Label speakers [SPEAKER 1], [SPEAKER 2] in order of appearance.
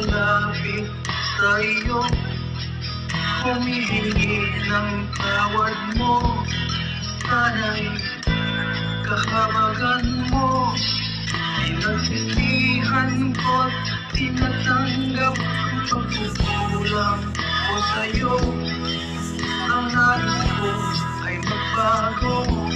[SPEAKER 1] lumalapit sa iyo, humihingi ng tawad mo. Sana'y kahabagan mo, pinagsisihan ko't tinatanggap ang pagkukulang ko sa'yo. Ang nais ko ay magbago.